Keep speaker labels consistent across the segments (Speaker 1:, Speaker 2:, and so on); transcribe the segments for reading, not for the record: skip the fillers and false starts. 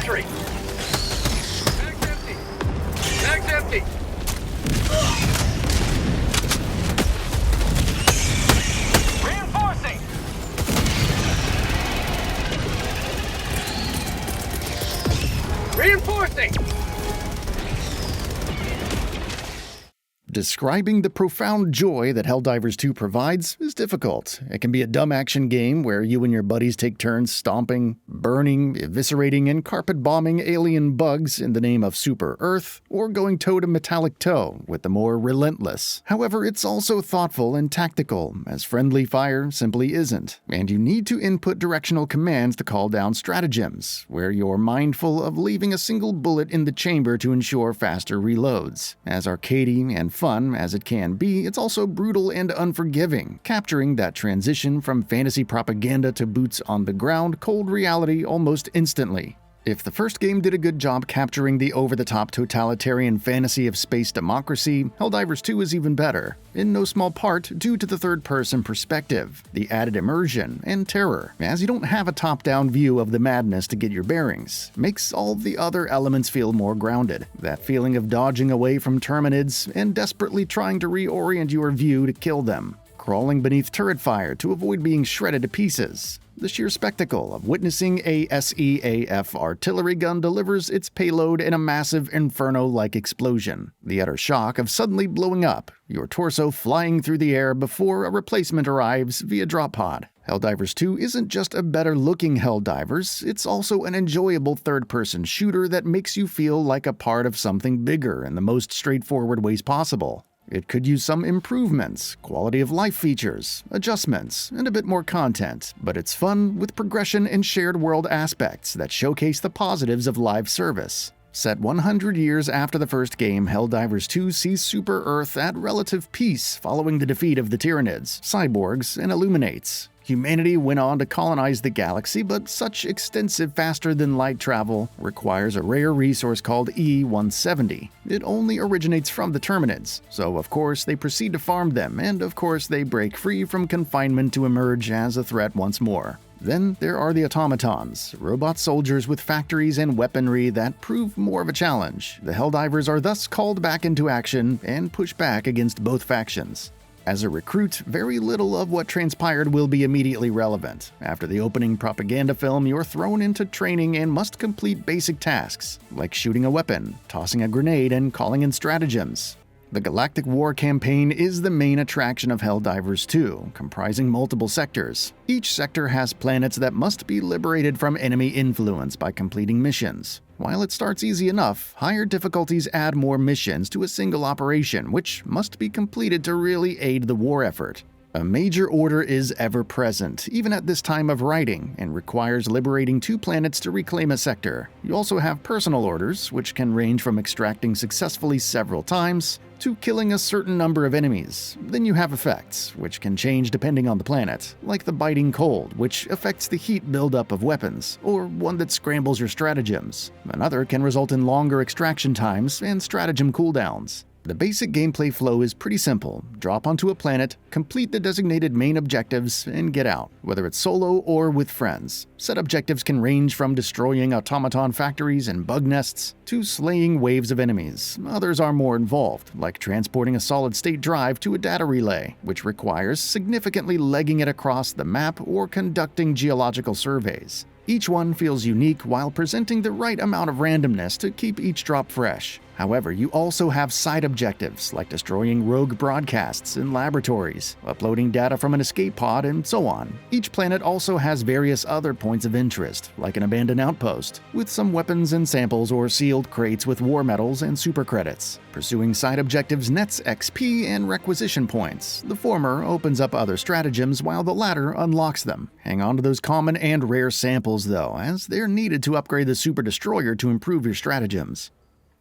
Speaker 1: infantry! Mag's empty! Mag's empty! Reinforcing! Reinforcing!
Speaker 2: Describing the profound joy that Helldivers 2 provides is difficult. It can be a dumb action game where you and your buddies take turns stomping, burning, eviscerating, and carpet bombing alien bugs in the name of Super Earth, or going toe to metallic toe with the more relentless. However, it's also thoughtful and tactical, as friendly fire simply isn't, and you need to input directional commands to call down stratagems, where you're mindful of leaving a single bullet in the chamber to ensure faster reloads. As arcadey and fun as it can be, it's also brutal and unforgiving, capturing that transition from fantasy propaganda to boots on the ground cold reality almost instantly. If the first game did a good job capturing the over-the-top totalitarian fantasy of space democracy, Helldivers 2 is even better, in no small part due to the third-person perspective, the added immersion, and terror, as you don't have a top-down view of the madness to get your bearings. Makes all the other elements feel more grounded. That feeling of dodging away from Terminids and desperately trying to reorient your view to kill them. Crawling beneath turret fire to avoid being shredded to pieces. The sheer spectacle of witnessing a SEAF artillery gun delivers its payload in a massive inferno-like explosion. The utter shock of suddenly blowing up, your torso flying through the air before a replacement arrives via drop pod. Helldivers 2 isn't just a better-looking Helldivers, it's also an enjoyable third-person shooter that makes you feel like a part of something bigger in the most straightforward ways possible. It could use some improvements, quality of life features, adjustments, and a bit more content, but it's fun with progression and shared world aspects that showcase the positives of live service. Set 100 years after the first game, Helldivers 2 sees Super Earth at relative peace following the defeat of the Terminids, cyborgs, and Illuminates. Humanity went on to colonize the galaxy, but such extensive faster-than-light travel requires a rare resource called E-170. It only originates from the Terminids, so of course they proceed to farm them, and of course they break free from confinement to emerge as a threat once more. Then there are the Automatons, robot soldiers with factories and weaponry that prove more of a challenge. The Helldivers are thus called back into action and push back against both factions. As a recruit, very little of what transpired will be immediately relevant. After the opening propaganda film, you're thrown into training and must complete basic tasks, like shooting a weapon, tossing a grenade, and calling in stratagems. The Galactic War campaign is the main attraction of Helldivers 2, comprising multiple sectors. Each sector has planets that must be liberated from enemy influence by completing missions. While it starts easy enough, higher difficulties add more missions to a single operation, which must be completed to really aid the war effort. A major order is ever present, even at this time of writing, and requires liberating 2 planets to reclaim a sector. You also have personal orders, which can range from extracting successfully several times to killing a certain number of enemies. Then you have effects, which can change depending on the planet, like the biting cold, which affects the heat buildup of weapons, or one that scrambles your stratagems. Another can result in longer extraction times and stratagem cooldowns. The basic gameplay flow is pretty simple. Drop onto a planet, complete the designated main objectives, and get out, whether it's solo or with friends. Set objectives can range from destroying automaton factories and bug nests to slaying waves of enemies. Others are more involved, like transporting a solid-state drive to a data relay, which requires significantly legging it across the map or conducting geological surveys. Each one feels unique while presenting the right amount of randomness to keep each drop fresh. However, you also have side objectives like destroying rogue broadcasts in laboratories, uploading data from an escape pod, and so on. Each planet also has various other points of interest, like an abandoned outpost, with some weapons and samples or sealed crates with war medals and super credits. Pursuing side objectives nets XP and requisition points. The former opens up other stratagems while the latter unlocks them. Hang on to those common and rare samples though, as they're needed to upgrade the super destroyer to improve your stratagems.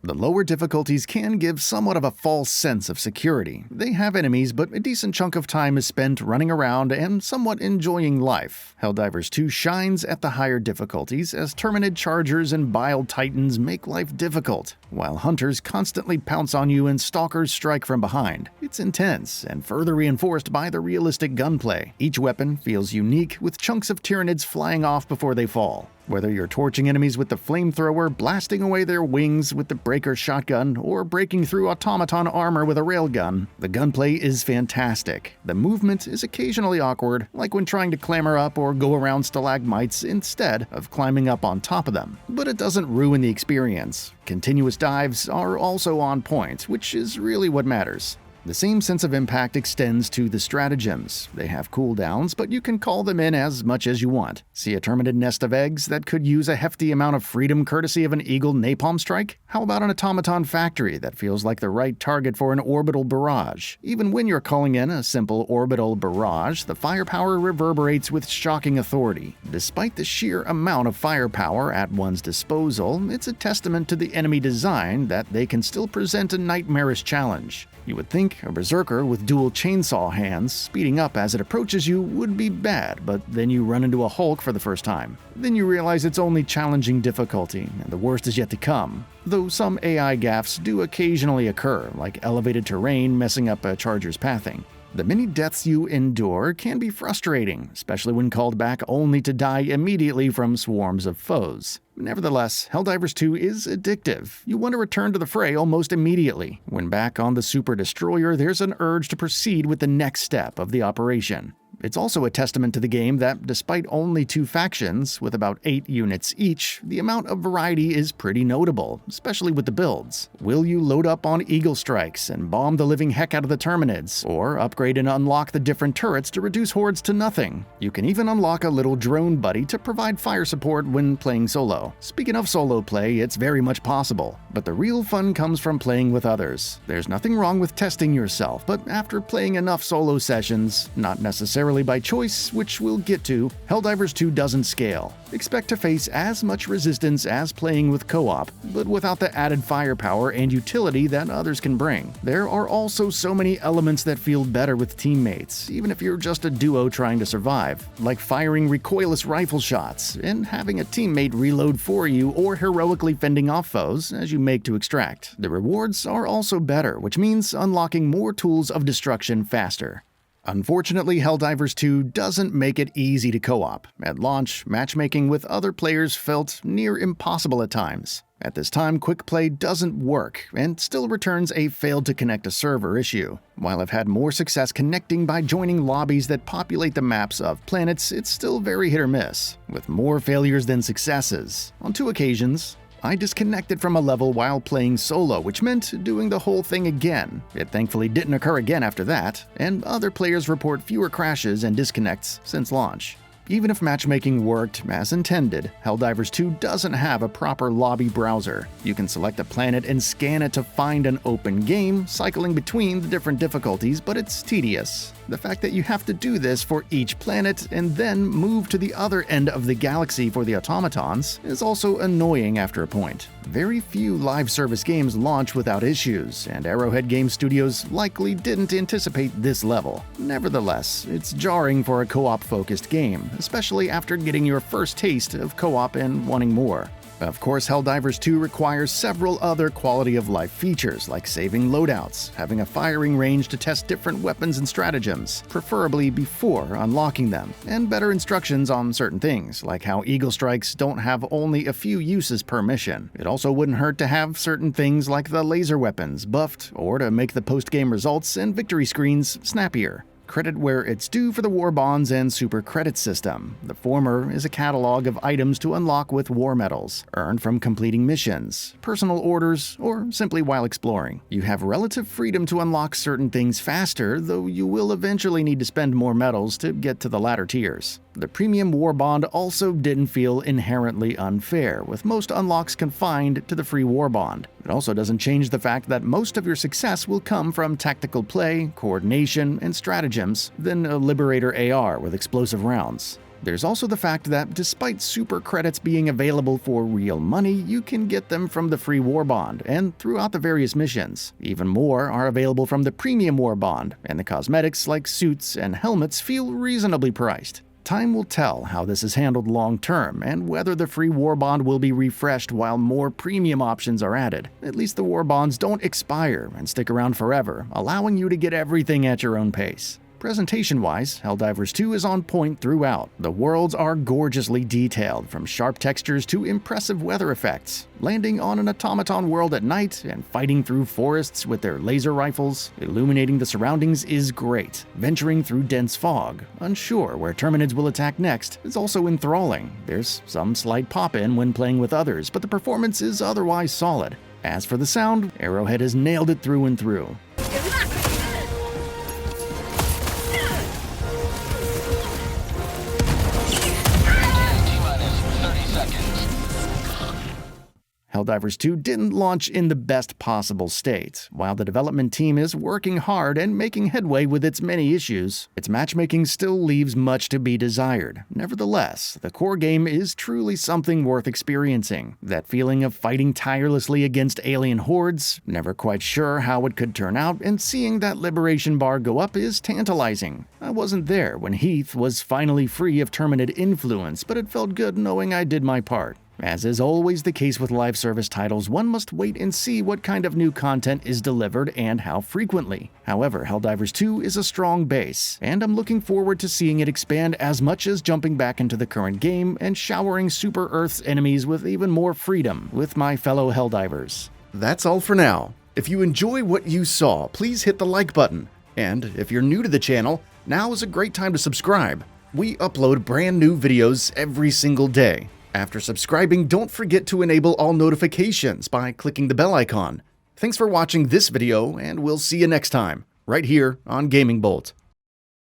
Speaker 2: The lower difficulties can give somewhat of a false sense of security. They have enemies, but a decent chunk of time is spent running around and somewhat enjoying life. Helldivers 2 shines at the higher difficulties as Terminid chargers and bile titans make life difficult, while hunters constantly pounce on you and stalkers strike from behind. It's intense and further reinforced by the realistic gunplay. Each weapon feels unique, with chunks of Tyranids flying off before they fall. Whether you're torching enemies with the flamethrower, blasting away their wings with the breaker shotgun, or breaking through automaton armor with a railgun, the gunplay is fantastic. The movement is occasionally awkward, like when trying to clamber up or go around stalagmites instead of climbing up on top of them, but it doesn't ruin the experience. Continuous dives are also on point, which is really what matters. The same sense of impact extends to the stratagems. They have cooldowns, but you can call them in as much as you want. See a Terminid nest of eggs that could use a hefty amount of freedom courtesy of an Eagle napalm strike? How about an automaton factory that feels like the right target for an orbital barrage? Even when you're calling in a simple orbital barrage, the firepower reverberates with shocking authority. Despite the sheer amount of firepower at one's disposal, it's a testament to the enemy design that they can still present a nightmarish challenge. You would think a berserker with dual chainsaw hands speeding up as it approaches you would be bad, but then you run into a Hulk for the first time. Then you realize it's only challenging difficulty, and the worst is yet to come. Though some AI gaffes do occasionally occur, like elevated terrain messing up a charger's pathing. The many deaths you endure can be frustrating, especially when called back only to die immediately from swarms of foes. Nevertheless, Helldivers 2 is addictive. You want to return to the fray almost immediately. When back on the Super Destroyer, there's an urge to proceed with the next step of the operation. It's also a testament to the game that, despite only 2 factions, with about 8 units each, the amount of variety is pretty notable, especially with the builds. Will you load up on Eagle Strikes and bomb the living heck out of the Terminids, or upgrade and unlock the different turrets to reduce hordes to nothing? You can even unlock a little drone buddy to provide fire support when playing solo. Speaking of solo play, it's very much possible, but the real fun comes from playing with others. There's nothing wrong with testing yourself, but after playing enough solo sessions, not necessarily by choice, which we'll get to, Helldivers 2 doesn't scale. Expect to face as much resistance as playing with co-op, but without the added firepower and utility that others can bring. There are also so many elements that feel better with teammates, even if you're just a duo trying to survive, like firing recoilless rifle shots, and having a teammate reload for you, or heroically fending off foes as you make to extract. The rewards are also better, which means unlocking more tools of destruction faster. Unfortunately, Helldivers 2 doesn't make it easy to co-op. At launch, matchmaking with other players felt near impossible at times. At this time, quick play doesn't work, and still returns a failed to connect a server issue. While I've had more success connecting by joining lobbies that populate the maps of planets, it's still very hit or miss, with more failures than successes. On 2 occasions, I disconnected from a level while playing solo, which meant doing the whole thing again. It thankfully didn't occur again after that, and other players report fewer crashes and disconnects since launch. Even if matchmaking worked as intended, Helldivers 2 doesn't have a proper lobby browser. You can select a planet and scan it to find an open game, cycling between the different difficulties, but it's tedious. The fact that you have to do this for each planet and then move to the other end of the galaxy for the automatons is also annoying after a point. Very few live service games launch without issues, and Arrowhead Game Studios likely didn't anticipate this level. Nevertheless, it's jarring for a co-op focused game, especially after getting your first taste of co-op and wanting more. Of course, Helldivers 2 requires several other quality-of-life features, like saving loadouts, having a firing range to test different weapons and stratagems, preferably before unlocking them, and better instructions on certain things, like how Eagle Strikes don't have only a few uses per mission. It also wouldn't hurt to have certain things like the laser weapons buffed, or to make the post-game results and victory screens snappier. Credit where it's due for the war bonds and super credit system. The former is a catalog of items to unlock with war medals, earned from completing missions, personal orders, or simply while exploring. You have relative freedom to unlock certain things faster, though you will eventually need to spend more medals to get to the latter tiers. The premium war bond also didn't feel inherently unfair, with most unlocks confined to the free war bond. It also doesn't change the fact that most of your success will come from tactical play, coordination, and stratagems than a Liberator AR with explosive rounds. There's also the fact that despite super credits being available for real money, you can get them from the free war bond and throughout the various missions. Even more are available from the premium war bond, and the cosmetics like suits and helmets feel reasonably priced. Time will tell how this is handled long-term and whether the free war bond will be refreshed while more premium options are added. At least the war bonds don't expire and stick around forever, allowing you to get everything at your own pace. Presentation-wise, Helldivers 2 is on point throughout. The worlds are gorgeously detailed, from sharp textures to impressive weather effects. Landing on an automaton world at night and fighting through forests with their laser rifles, illuminating the surroundings is great. Venturing through dense fog, unsure where Terminids will attack next, is also enthralling. There's some slight pop-in when playing with others, but the performance is otherwise solid. As for the sound, Arrowhead has nailed it through and through. Helldivers 2 didn't launch in the best possible state. While the development team is working hard and making headway with its many issues, its matchmaking still leaves much to be desired. Nevertheless, the core game is truly something worth experiencing. That feeling of fighting tirelessly against alien hordes, never quite sure how it could turn out, and seeing that liberation bar go up is tantalizing. I wasn't there when Heath was finally free of Terminid influence, but it felt good knowing I did my part. As is always the case with live service titles, one must wait and see what kind of new content is delivered and how frequently. However, Helldivers 2 is a strong base, and I'm looking forward to seeing it expand as much as jumping back into the current game and showering Super Earth's enemies with even more freedom with my fellow Helldivers. That's all for now. If you enjoy what you saw, please hit the like button. And if you're new to the channel, now is a great time to subscribe. We upload brand new videos every single day. After subscribing, don't forget to enable all notifications by clicking the bell icon. Thanks for watching this video, and we'll see you next time, right here on GamingBolt.